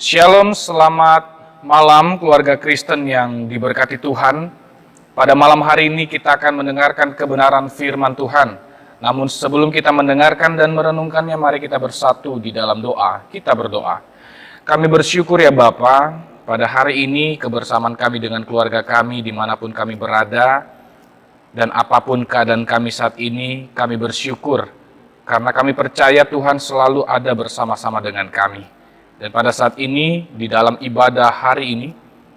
Shalom, selamat malam keluarga Kristen yang diberkati Tuhan. Pada malam hari ini kita akan mendengarkan kebenaran firman Tuhan. Namun sebelum kita mendengarkan dan merenungkannya, mari kita bersatu di dalam doa. Kita berdoa. Kami bersyukur ya Bapa, pada hari ini kebersamaan kami dengan keluarga kami dimanapun kami berada, dan apapun keadaan kami saat ini, kami bersyukur karena kami percaya Tuhan selalu ada bersama-sama dengan kami. Dan pada saat ini, di dalam ibadah hari ini,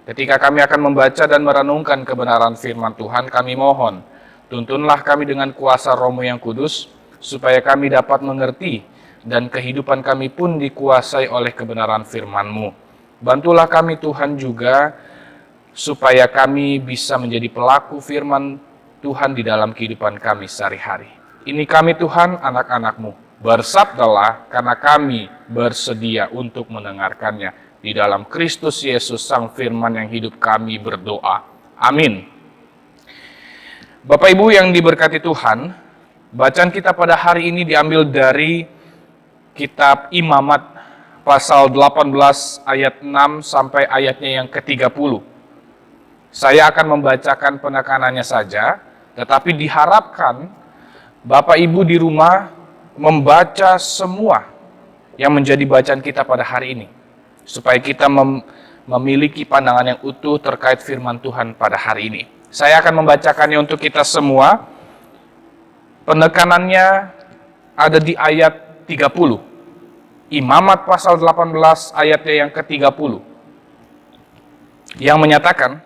ketika kami akan membaca dan merenungkan kebenaran firman Tuhan, kami mohon, tuntunlah kami dengan kuasa Roh-Mu yang kudus, supaya kami dapat mengerti, dan kehidupan kami pun dikuasai oleh kebenaran firman-Mu. Bantulah kami Tuhan juga, supaya kami bisa menjadi pelaku firman Tuhan di dalam kehidupan kami sehari-hari. Ini kami Tuhan, anak-anak-Mu. Bersabdalah karena kami bersedia untuk mendengarkannya. Di dalam Kristus Yesus Sang Firman yang hidup kami berdoa. Amin. Bapak Ibu yang diberkati Tuhan, bacaan kita pada hari ini diambil dari kitab Imamat pasal 18 ayat 6 sampai ayatnya yang ke-30. Saya akan membacakan penekanannya saja, tetapi diharapkan Bapak Ibu di rumah membaca semua yang menjadi bacaan kita pada hari ini, supaya kita memiliki pandangan yang utuh terkait firman Tuhan pada hari ini. Saya akan membacakannya untuk kita semua. Penekanannya ada di ayat 30. Imamat pasal 18 ayatnya yang ke-30. Yang menyatakan,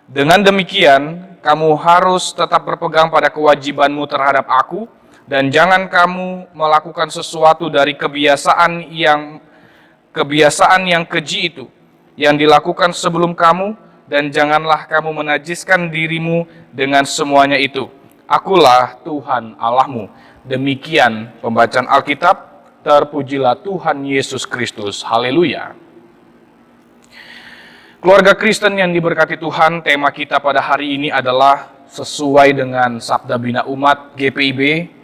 dengan demikian kamu harus tetap berpegang pada kewajibanmu terhadap aku, dan jangan kamu melakukan sesuatu dari kebiasaan yang keji itu, yang dilakukan sebelum kamu, dan janganlah kamu menajiskan dirimu dengan semuanya itu. Akulah Tuhan Allahmu. Demikian pembacaan Alkitab. Terpujilah Tuhan Yesus Kristus. Haleluya. Keluarga Kristen yang diberkati Tuhan, tema kita pada hari ini adalah sesuai dengan Sabda Bina Umat GPIB.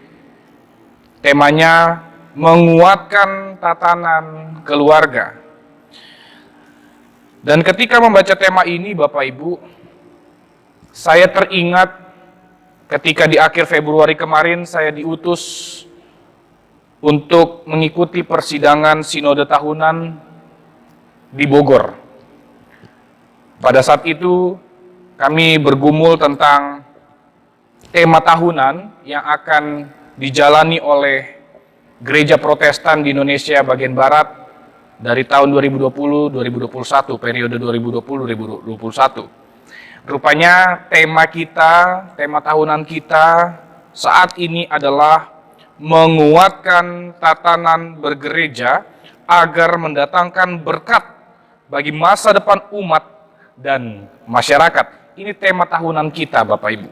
Temanya menguatkan tatanan keluarga. Dan ketika membaca tema ini, Bapak Ibu, saya teringat ketika di akhir Februari kemarin saya diutus untuk mengikuti persidangan sinode tahunan di Bogor. Pada saat itu kami bergumul tentang tema tahunan yang akan dijalani oleh gereja Protestan di Indonesia bagian Barat dari tahun 2020-2021, periode 2020-2021. Rupanya tema tahunan kita saat ini adalah menguatkan tatanan bergereja agar mendatangkan berkat bagi masa depan umat dan masyarakat. Ini tema tahunan kita, Bapak Ibu.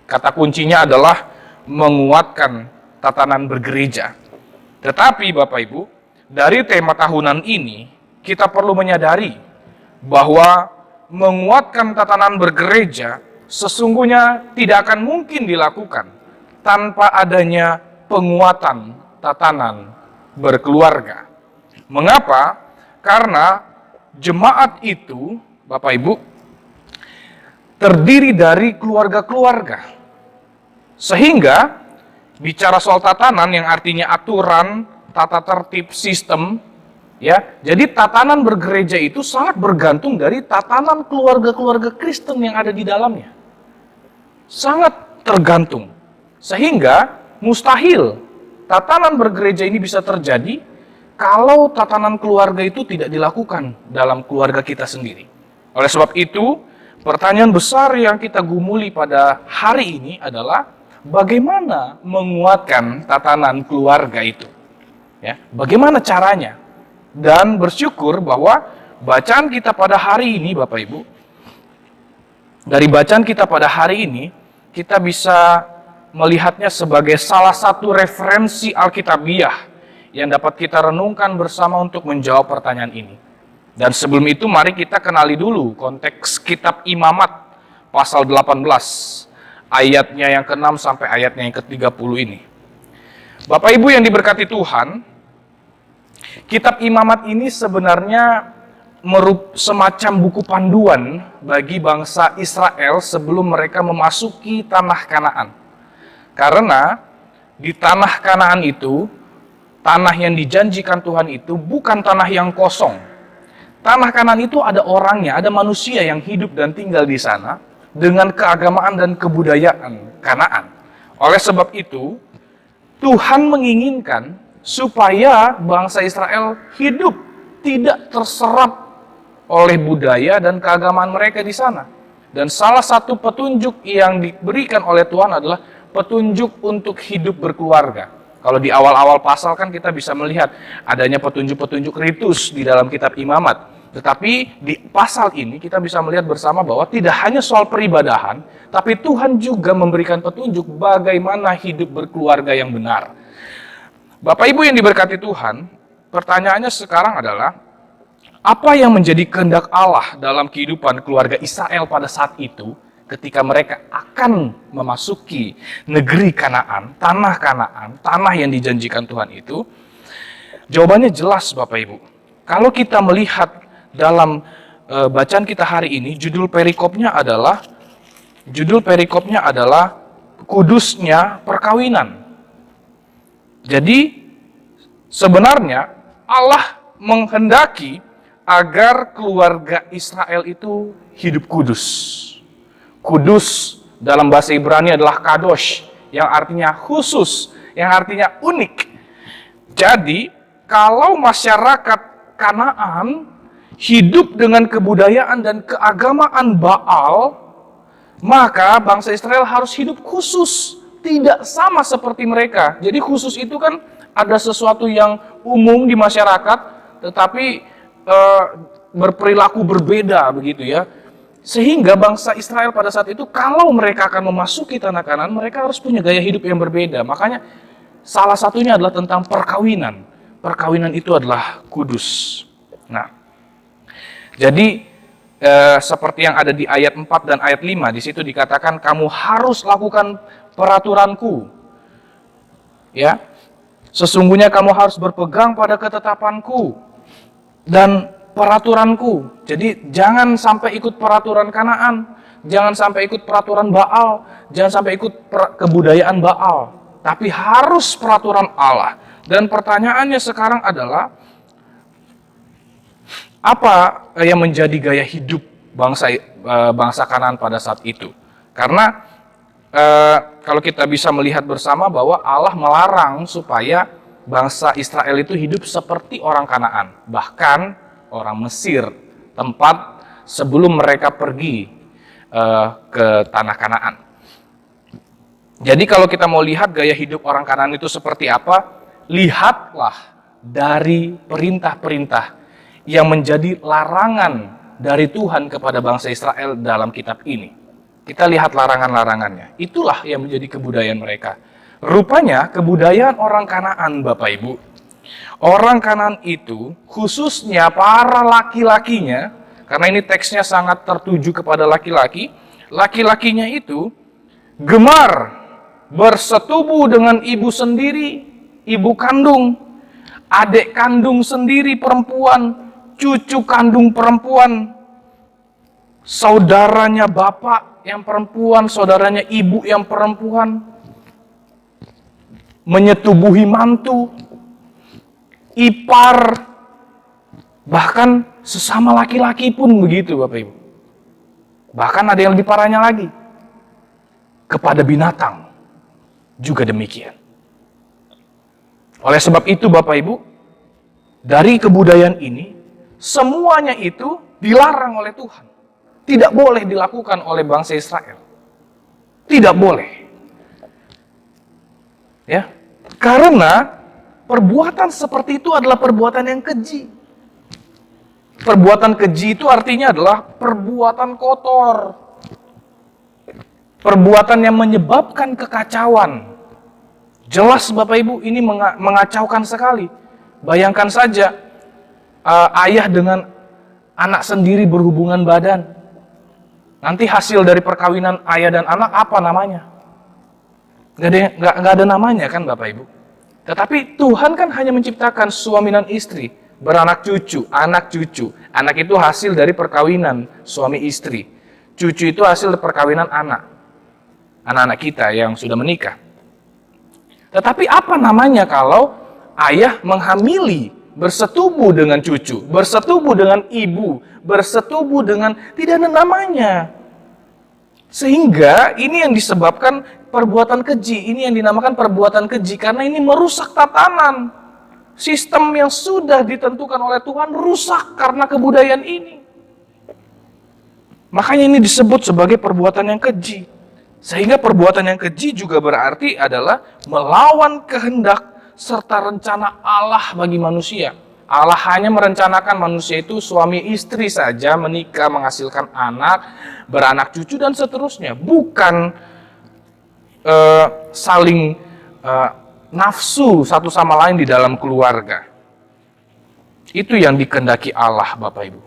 Kata kuncinya adalah menguatkan tatanan bergereja. Tetapi Bapak Ibu, dari tema tahunan ini, kita perlu menyadari bahwa menguatkan tatanan bergereja sesungguhnya tidak akan mungkin dilakukan tanpa adanya penguatan tatanan berkeluarga. Mengapa? Karena jemaat itu, Bapak Ibu, terdiri dari keluarga-keluarga. Sehingga bicara soal tatanan yang artinya aturan, tata tertib, sistem, ya. Jadi tatanan bergereja itu sangat bergantung dari tatanan keluarga-keluarga Kristen yang ada di dalamnya. Sangat tergantung. Sehingga mustahil tatanan bergereja ini bisa terjadi kalau tatanan keluarga itu tidak dilakukan dalam keluarga kita sendiri. Oleh sebab itu, pertanyaan besar yang kita gumuli pada hari ini adalah bagaimana menguatkan tatanan keluarga itu? Ya, bagaimana caranya? Dan bersyukur bahwa bacaan kita pada hari ini, Bapak Ibu, dari bacaan kita pada hari ini, kita bisa melihatnya sebagai salah satu referensi Alkitabiah yang dapat kita renungkan bersama untuk menjawab pertanyaan ini. Dan sebelum itu, mari kita kenali dulu konteks kitab Imamat pasal 18. Ayatnya yang ke-6 sampai ayatnya yang ke-30 ini. Bapak Ibu yang diberkati Tuhan, kitab Imamat ini sebenarnya semacam buku panduan bagi bangsa Israel sebelum mereka memasuki tanah Kanaan. Karena di tanah Kanaan itu, tanah yang dijanjikan Tuhan itu bukan tanah yang kosong. Tanah Kanaan itu ada orangnya, ada manusia yang hidup dan tinggal di sana dengan keagamaan dan kebudayaan Kanaan. Oleh sebab itu, Tuhan menginginkan supaya bangsa Israel hidup tidak terserap oleh budaya dan keagamaan mereka di sana. Dan salah satu petunjuk yang diberikan oleh Tuhan adalah petunjuk untuk hidup berkeluarga. Kalau di awal-awal pasal kan kita bisa melihat adanya petunjuk-petunjuk ritus di dalam kitab Imamat. Tetapi di pasal ini kita bisa melihat bersama bahwa tidak hanya soal peribadahan, tapi Tuhan juga memberikan petunjuk bagaimana hidup berkeluarga yang benar. Bapak Ibu yang diberkati Tuhan, pertanyaannya sekarang adalah, apa yang menjadi kehendak Allah dalam kehidupan keluarga Israel pada saat itu ketika mereka akan memasuki negeri Kanaan, tanah yang dijanjikan Tuhan itu? Jawabannya jelas Bapak Ibu. Kalau kita melihat dalam bacaan kita hari ini, judul perikopnya adalah kudusnya perkawinan. Jadi sebenarnya Allah menghendaki agar keluarga Israel itu hidup kudus. Kudus dalam bahasa Ibrani adalah kadosh, yang artinya khusus, yang artinya unik. Jadi, kalau masyarakat Kanaan hidup dengan kebudayaan dan keagamaan Baal, maka bangsa Israel harus hidup khusus, tidak sama seperti mereka. Jadi khusus itu kan ada sesuatu yang umum di masyarakat, tetapi berperilaku berbeda begitu ya. Sehingga bangsa Israel pada saat itu kalau mereka akan memasuki tanah Kanaan, mereka harus punya gaya hidup yang berbeda. Makanya salah satunya adalah tentang perkawinan. Perkawinan itu adalah kudus. Nah, jadi seperti yang ada di ayat 4 dan ayat 5, di situ dikatakan kamu harus lakukan peraturanku. Ya. Sesungguhnya kamu harus berpegang pada ketetapanku dan peraturanku. Jadi jangan sampai ikut peraturan Kanaan, jangan sampai ikut peraturan Baal, jangan sampai ikut kebudayaan Baal, tapi harus peraturan Allah. Dan pertanyaannya sekarang adalah, apa yang menjadi gaya hidup bangsa Kanaan pada saat itu? Karena kalau kita bisa melihat bersama bahwa Allah melarang supaya bangsa Israel itu hidup seperti orang Kanaan, bahkan orang Mesir, tempat sebelum mereka pergi ke tanah Kanaan. Jadi kalau kita mau lihat gaya hidup orang Kanaan itu seperti apa, lihatlah dari perintah-perintah yang menjadi larangan dari Tuhan kepada bangsa Israel dalam kitab ini. Kita lihat larangan-larangannya. Itulah yang menjadi kebudayaan mereka. Rupanya kebudayaan orang Kanaan, Bapak Ibu, orang Kanaan itu khususnya para laki-lakinya, karena ini teksnya sangat tertuju kepada laki-laki, laki-lakinya itu gemar bersetubuh dengan ibu sendiri, ibu kandung, adik kandung sendiri perempuan, cucu kandung perempuan, saudaranya bapak yang perempuan, saudaranya ibu yang perempuan, menyetubuhi mantu, ipar, bahkan sesama laki-laki pun begitu Bapak Ibu. Bahkan ada yang lebih parahnya lagi, kepada binatang juga demikian. Oleh sebab itu Bapak Ibu, dari kebudayaan ini, semuanya itu dilarang oleh Tuhan. Tidak boleh dilakukan oleh bangsa Israel. Tidak boleh. Ya, karena perbuatan seperti itu adalah perbuatan yang keji. Perbuatan keji itu artinya adalah perbuatan kotor. Perbuatan yang menyebabkan kekacauan. Jelas Bapak Ibu, ini mengacaukan sekali. Bayangkan saja, ayah dengan anak sendiri berhubungan badan. Nanti hasil dari perkawinan ayah dan anak apa namanya? Nggak ada namanya kan Bapak Ibu. Tetapi Tuhan kan hanya menciptakan suami dan istri, beranak cucu, anak cucu, Anak itu hasil dari perkawinan suami istri. Cucu itu hasil dari perkawinan anak-anak kita yang sudah menikah. Tetapi apa namanya kalau ayah menghamili, bersetubuh dengan cucu, bersetubuh dengan ibu, bersetubuh dengan tidak ada namanya. Sehingga ini yang disebabkan perbuatan keji, ini yang dinamakan perbuatan keji karena ini merusak tatanan. Sistem yang sudah ditentukan oleh Tuhan rusak karena kebudayaan ini. Makanya ini disebut sebagai perbuatan yang keji. Sehingga perbuatan yang keji juga berarti adalah melawan kehendak serta rencana Allah bagi manusia. Allah hanya merencanakan manusia itu suami istri saja, menikah, menghasilkan anak, beranak cucu, dan seterusnya. Bukan saling nafsu satu sama lain di dalam keluarga. Itu yang dikehendaki Allah, Bapak Ibu.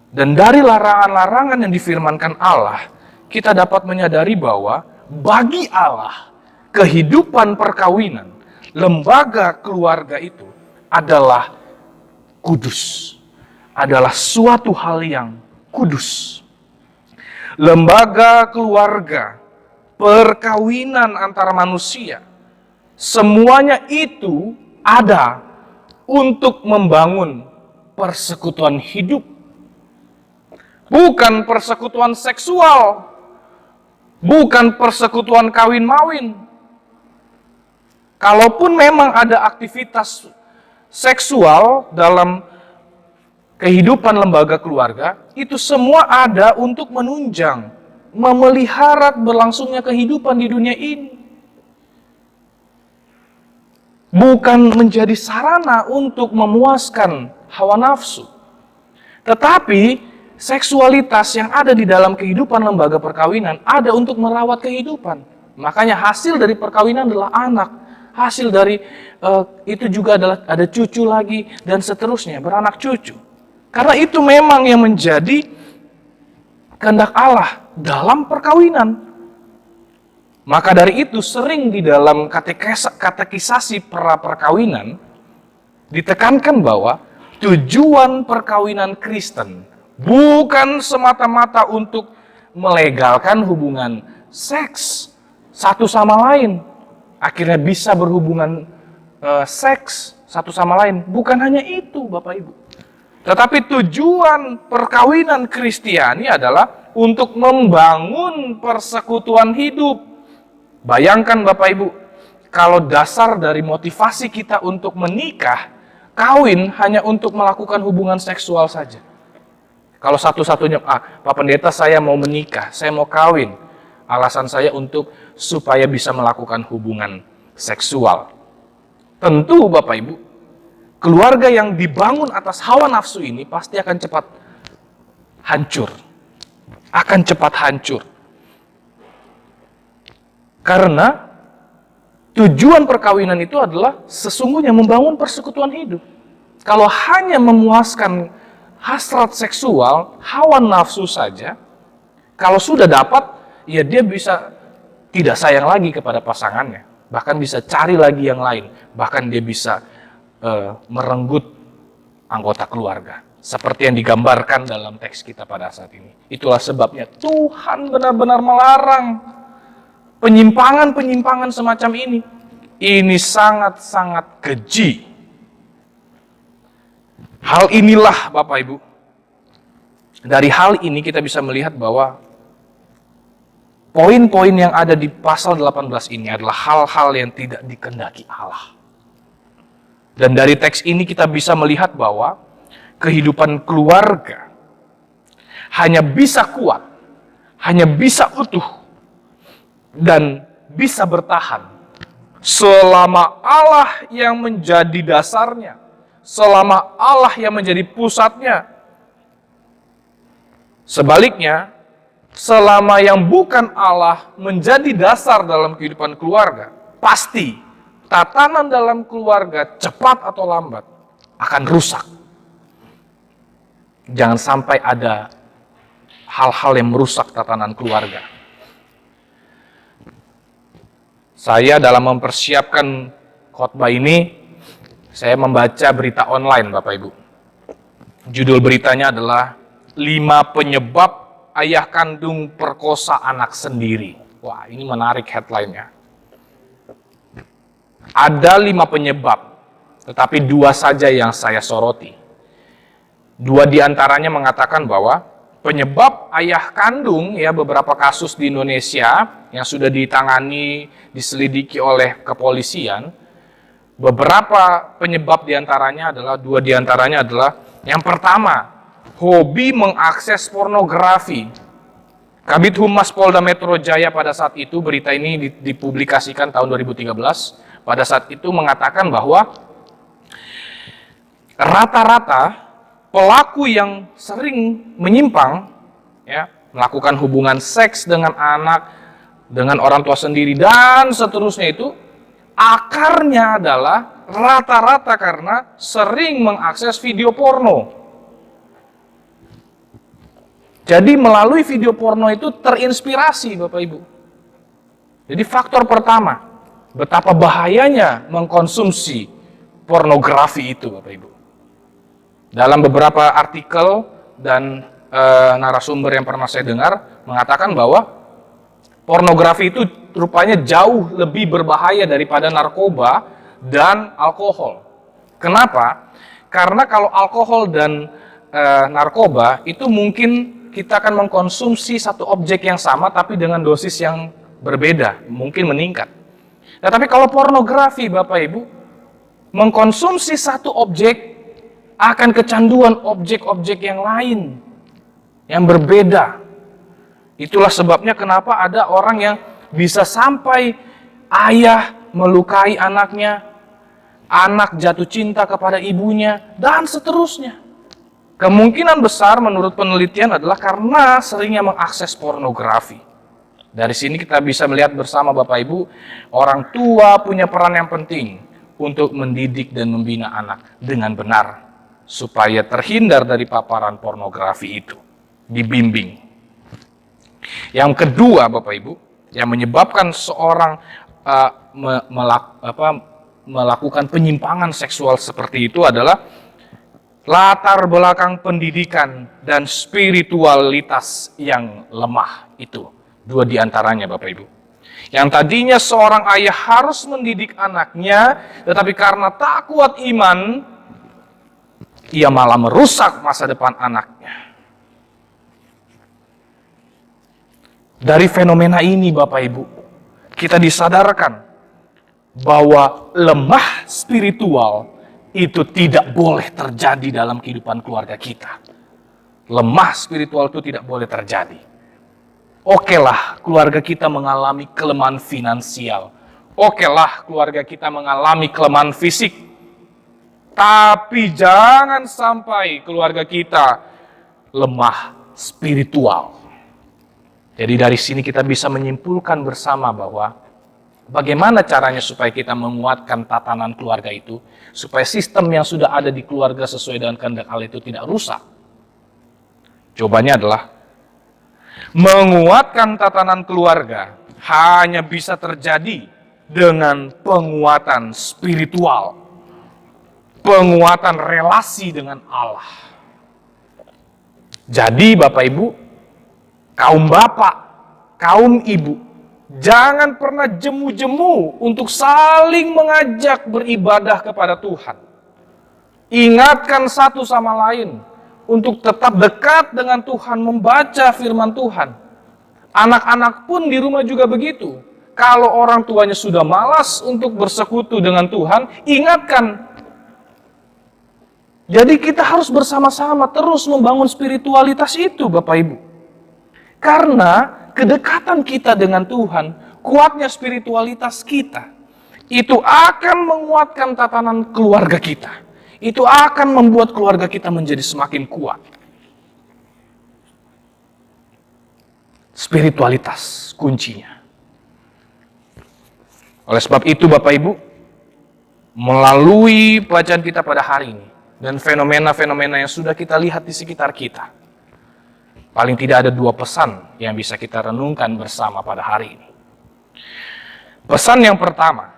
Dan dari larangan-larangan yang difirmankan Allah, kita dapat menyadari bahwa bagi Allah, kehidupan perkawinan, lembaga keluarga itu adalah kudus. Adalah suatu hal yang kudus. Lembaga keluarga, perkawinan antara manusia, semuanya itu ada untuk membangun persekutuan hidup. Bukan persekutuan seksual, bukan persekutuan kawin-mawin. Kalaupun memang ada aktivitas seksual dalam kehidupan lembaga keluarga, itu semua ada untuk menunjang, memelihara berlangsungnya kehidupan di dunia ini. Bukan menjadi sarana untuk memuaskan hawa nafsu. Tetapi seksualitas yang ada di dalam kehidupan lembaga perkawinan ada untuk merawat kehidupan. Makanya hasil dari perkawinan adalah anak. Hasil dari itu juga adalah ada cucu lagi dan seterusnya, beranak cucu. Karena itu memang yang menjadi kehendak Allah dalam perkawinan. Maka dari itu sering di dalam katekisasi pra perkawinan ditekankan bahwa tujuan perkawinan Kristen bukan semata-mata untuk melegalkan hubungan seks satu sama lain. Akhirnya bisa berhubungan seks satu sama lain. Bukan hanya itu, Bapak Ibu. Tetapi tujuan perkawinan Kristiani adalah untuk membangun persekutuan hidup. Bayangkan Bapak Ibu, kalau dasar dari motivasi kita untuk menikah, kawin hanya untuk melakukan hubungan seksual saja. Kalau satu-satunya, Pak Pendeta saya mau menikah, saya mau kawin. Alasan saya supaya bisa melakukan hubungan seksual. Tentu Bapak Ibu, keluarga yang dibangun atas hawa nafsu ini pasti akan cepat hancur. Akan cepat hancur. Karena tujuan perkawinan itu adalah sesungguhnya membangun persekutuan hidup. Kalau hanya memuaskan hasrat seksual, hawa nafsu saja, kalau sudah dapat, ya dia bisa tidak sayang lagi kepada pasangannya. Bahkan bisa cari lagi yang lain. Bahkan dia bisa merenggut anggota keluarga. Seperti yang digambarkan dalam teks kita pada saat ini. Itulah sebabnya Tuhan benar-benar melarang penyimpangan-penyimpangan semacam ini. Ini sangat-sangat keji. Hal inilah Bapak Ibu. Dari hal ini kita bisa melihat bahwa poin-poin yang ada di pasal 18 ini adalah hal-hal yang tidak dikehendaki Allah. Dan dari teks ini kita bisa melihat bahwa kehidupan keluarga hanya bisa kuat, hanya bisa utuh, dan bisa bertahan selama Allah yang menjadi dasarnya, selama Allah yang menjadi pusatnya. Sebaliknya, selama yang bukan Allah menjadi dasar dalam kehidupan keluarga, pasti tatanan dalam keluarga cepat atau lambat akan rusak. Jangan sampai ada hal-hal yang merusak tatanan keluarga. Saya dalam mempersiapkan khotbah ini, saya membaca berita online Bapak Ibu. Judul beritanya adalah 5 penyebab ayah kandung perkosa anak sendiri. Wah, ini menarik headline-nya. Ada 5 penyebab, tetapi 2 saja yang saya soroti. 2 diantaranya mengatakan bahwa penyebab ayah kandung, ya, beberapa kasus di Indonesia yang sudah ditangani, diselidiki oleh kepolisian, beberapa penyebab diantaranya adalah, 2 diantaranya adalah, yang pertama, hobi mengakses pornografi. Kabid Humas Polda Metro Jaya pada saat itu, berita ini dipublikasikan tahun 2013, pada saat itu mengatakan bahwa rata-rata pelaku yang sering menyimpang, ya, melakukan hubungan seks dengan anak, dengan orang tua sendiri, dan seterusnya itu, akarnya adalah rata-rata karena sering mengakses video porno. Jadi melalui video porno itu terinspirasi, Bapak Ibu. Jadi faktor pertama, betapa bahayanya mengkonsumsi pornografi itu, Bapak Ibu. Dalam beberapa artikel dan narasumber yang pernah saya dengar mengatakan bahwa pornografi itu rupanya jauh lebih berbahaya daripada narkoba dan alkohol. Kenapa? Karena kalau alkohol dan narkoba itu mungkin kita akan mengkonsumsi satu objek yang sama tapi dengan dosis yang berbeda, mungkin meningkat. Nah, tapi kalau pornografi, Bapak Ibu, mengkonsumsi satu objek akan kecanduan objek-objek yang lain, yang berbeda. Itulah sebabnya kenapa ada orang yang bisa sampai ayah melukai anaknya, anak jatuh cinta kepada ibunya, dan seterusnya. Kemungkinan besar menurut penelitian adalah karena seringnya mengakses pornografi. Dari sini kita bisa melihat bersama Bapak Ibu, orang tua punya peran yang penting untuk mendidik dan membina anak dengan benar, supaya terhindar dari paparan pornografi itu, dibimbing. Yang kedua, Bapak Ibu, yang menyebabkan seorang melakukan penyimpangan seksual seperti itu adalah latar belakang pendidikan dan spiritualitas yang lemah itu. 2 diantaranya, Bapak Ibu. Yang tadinya seorang ayah harus mendidik anaknya, tetapi karena tak kuat iman, ia malah merusak masa depan anaknya. Dari fenomena ini, Bapak Ibu, kita disadarkan bahwa lemah spiritual itu tidak boleh terjadi dalam kehidupan keluarga kita. Lemah spiritual itu tidak boleh terjadi. Okelah keluarga kita mengalami kelemahan finansial. Okelah keluarga kita mengalami kelemahan fisik. Tapi jangan sampai keluarga kita lemah spiritual. Jadi dari sini kita bisa menyimpulkan bersama bahwa bagaimana caranya supaya kita menguatkan tatanan keluarga itu, supaya sistem yang sudah ada di keluarga sesuai dengan kehendak Allah itu tidak rusak. Jawabannya adalah menguatkan tatanan keluarga hanya bisa terjadi dengan penguatan spiritual, penguatan relasi dengan Allah. Jadi Bapak Ibu, kaum bapak, kaum ibu, jangan pernah jemu-jemu untuk saling mengajak beribadah kepada Tuhan. Ingatkan satu sama lain untuk tetap dekat dengan Tuhan, membaca firman Tuhan. Anak-anak pun di rumah juga begitu. Kalau orang tuanya sudah malas untuk bersekutu dengan Tuhan, ingatkan. Jadi kita harus bersama-sama terus membangun spiritualitas itu, Bapak Ibu. Karena kedekatan kita dengan Tuhan, kuatnya spiritualitas kita, itu akan menguatkan tatanan keluarga kita. Itu akan membuat keluarga kita menjadi semakin kuat. Spiritualitas kuncinya. Oleh sebab itu Bapak Ibu, melalui bacaan kita pada hari ini, dan fenomena-fenomena yang sudah kita lihat di sekitar kita, paling tidak ada 2 pesan yang bisa kita renungkan bersama pada hari ini. Pesan yang pertama,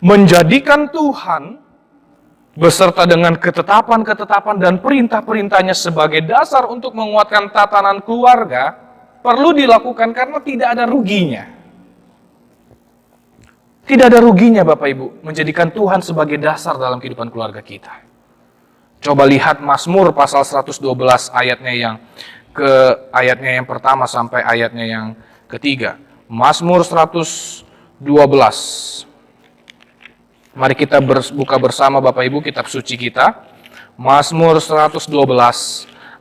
menjadikan Tuhan beserta dengan ketetapan-ketetapan dan perintah-perintahnya sebagai dasar untuk menguatkan tatanan keluarga, perlu dilakukan karena tidak ada ruginya. Tidak ada ruginya Bapak Ibu menjadikan Tuhan sebagai dasar dalam kehidupan keluarga kita. Coba lihat Mazmur pasal 112 ayatnya yang pertama sampai ayatnya yang ketiga. Mazmur 112. Mari kita buka bersama Bapak Ibu kitab suci kita. Mazmur 112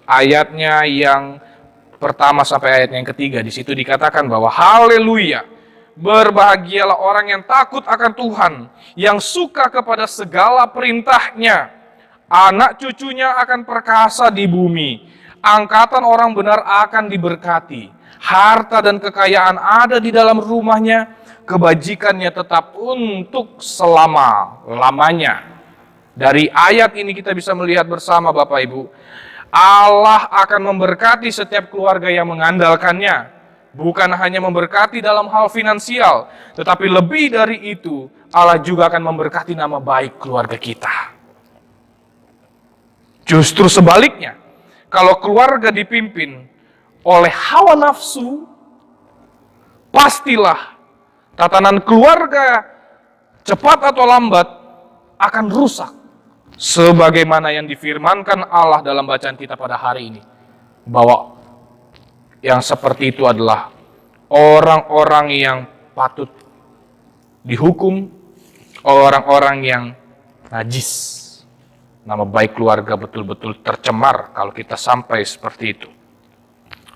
ayatnya yang pertama sampai ayatnya yang ketiga. Di situ dikatakan bahwa haleluya, berbahagialah orang yang takut akan Tuhan, yang suka kepada segala perintahnya. Anak cucunya akan perkasa di bumi, angkatan orang benar akan diberkati. Harta dan kekayaan ada di dalam rumahnya, kebajikannya tetap untuk selama-lamanya. Dari ayat ini kita bisa melihat bersama Bapak Ibu, Allah akan memberkati setiap keluarga yang mengandalkannya. Bukan hanya memberkati dalam hal finansial, tetapi lebih dari itu, Allah juga akan memberkati nama baik keluarga kita. Justru sebaliknya, kalau keluarga dipimpin oleh hawa nafsu, pastilah tatanan keluarga cepat atau lambat akan rusak. Sebagaimana yang difirmankan Allah dalam bacaan kita pada hari ini. Bahwa yang seperti itu adalah orang-orang yang patut dihukum, orang-orang yang najis. Nama baik keluarga betul-betul tercemar kalau kita sampai seperti itu.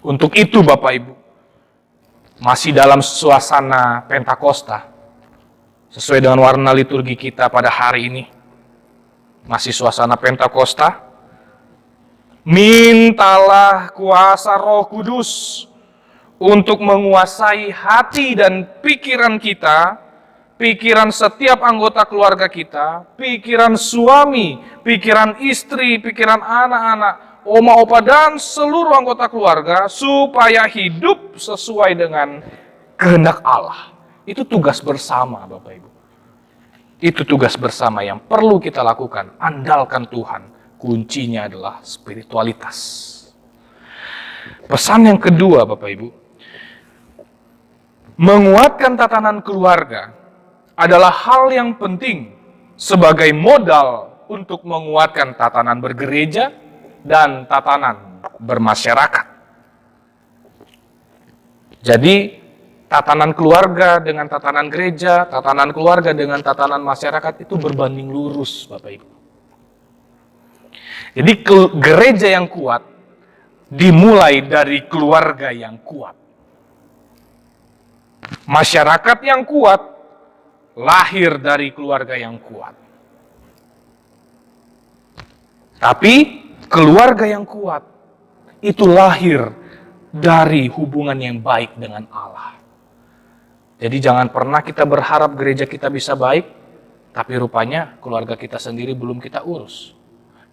Untuk itu Bapak Ibu, masih dalam suasana Pentakosta, sesuai dengan warna liturgi kita pada hari ini, masih suasana Pentakosta, mintalah kuasa Roh Kudus untuk menguasai hati dan pikiran kita, pikiran setiap anggota keluarga kita, pikiran suami, pikiran istri, pikiran anak-anak, oma, opa, dan seluruh anggota keluarga, supaya hidup sesuai dengan kehendak Allah. Itu tugas bersama Bapak Ibu. Itu tugas bersama yang perlu kita lakukan. Andalkan Tuhan. Kuncinya adalah spiritualitas. Pesan yang kedua Bapak Ibu, menguatkan tatanan keluarga adalah hal yang penting sebagai modal untuk menguatkan tatanan bergereja dan tatanan bermasyarakat. Jadi, tatanan keluarga dengan tatanan gereja, tatanan keluarga dengan tatanan masyarakat itu berbanding lurus, Bapak Ibu. Jadi, gereja yang kuat dimulai dari keluarga yang kuat. Masyarakat yang kuat lahir dari keluarga yang kuat. Tapi keluarga yang kuat itu lahir dari hubungan yang baik dengan Allah. Jadi jangan pernah kita berharap gereja kita bisa baik, tapi rupanya keluarga kita sendiri belum kita urus.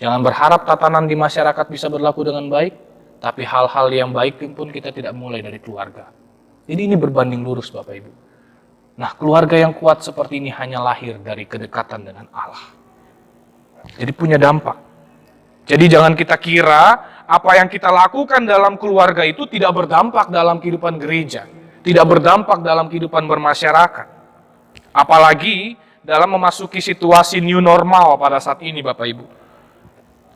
Jangan berharap tatanan di masyarakat bisa berlaku dengan baik, tapi hal-hal yang baik pun kita tidak mulai dari keluarga. Jadi ini berbanding lurus Bapak Ibu. Nah, keluarga yang kuat seperti ini hanya lahir dari kedekatan dengan Allah. Jadi punya dampak. Jadi jangan kita kira apa yang kita lakukan dalam keluarga itu tidak berdampak dalam kehidupan gereja, tidak berdampak dalam kehidupan bermasyarakat. Apalagi dalam memasuki situasi new normal pada saat ini Bapak Ibu.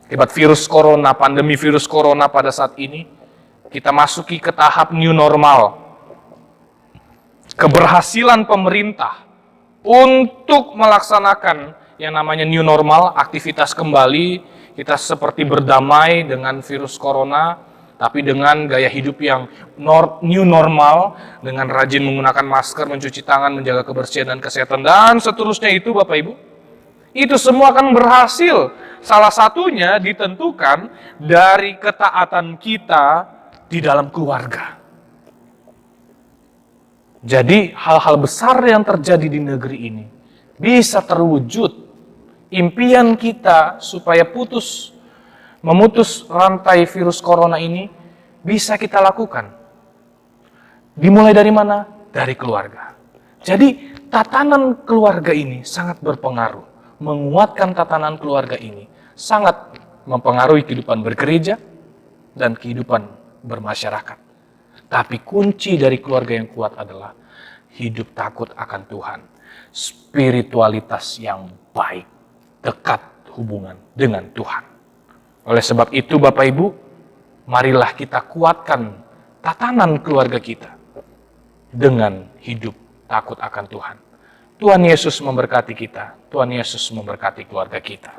Akibat virus corona, pandemi virus corona pada saat ini, kita masuki ke tahap new normal. Keberhasilan pemerintah untuk melaksanakan yang namanya new normal, aktivitas kembali, kita seperti berdamai dengan virus corona, tapi dengan gaya hidup yang new normal, dengan rajin menggunakan masker, mencuci tangan, menjaga kebersihan dan kesehatan, dan seterusnya itu Bapak Ibu. Itu semua akan berhasil. Salah satunya ditentukan dari ketaatan kita di dalam keluarga. Jadi hal-hal besar yang terjadi di negeri ini bisa terwujud. Impian kita supaya memutus rantai virus corona ini bisa kita lakukan. Dimulai dari mana? Dari keluarga. Jadi tatanan keluarga ini sangat berpengaruh. menguatkan tatanan keluarga ini sangat mempengaruhi kehidupan bergereja dan kehidupan bermasyarakat. Tapi kunci dari keluarga yang kuat adalah hidup takut akan Tuhan, spiritualitas yang baik, dekat hubungan dengan Tuhan. Oleh sebab itu Bapak Ibu, marilah kita kuatkan tatanan keluarga kita dengan hidup takut akan Tuhan. Tuhan Yesus memberkati kita, Tuhan Yesus memberkati keluarga kita.